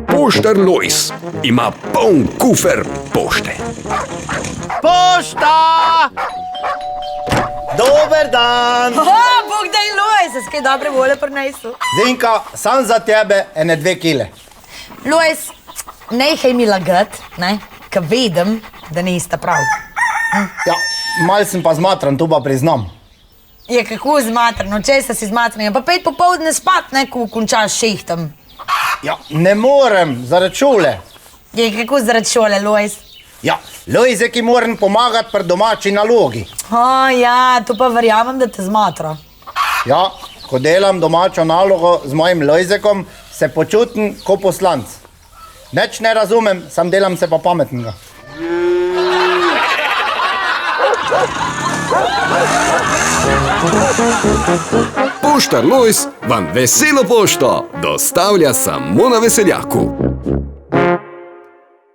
Poštar Lojz ima poln kufer pošte. Pošta! Dober dan! Bog daj Lojz, se kaj dobre volje prinesel. Zinka, sam za tebe ene 2 kile. Lojz, nehaj mi lagat, ne? Ka vidim, da nista prav. Ja, mal sem pa zmatran, to pa priznam. Je kako zmatrano, česa si zmatran? Pa 5 popoldne spat, ne, ko končaš šihtom. Ja, ne morem, zaradi šole. Je kako zaradi šole, Lojz? Ja, Lojzeki moram pomagati pri domači nalogi. Ja, to pa verjamem, da te zmatra. Ja, ko delam domačo nalogo z mojim Lojzekom, se počutim kot poslanc. Nič ne razumem, sam delam se pa pametnega. Poštar Lojz vam veselo pošto dostavlja samo na Veseljaku.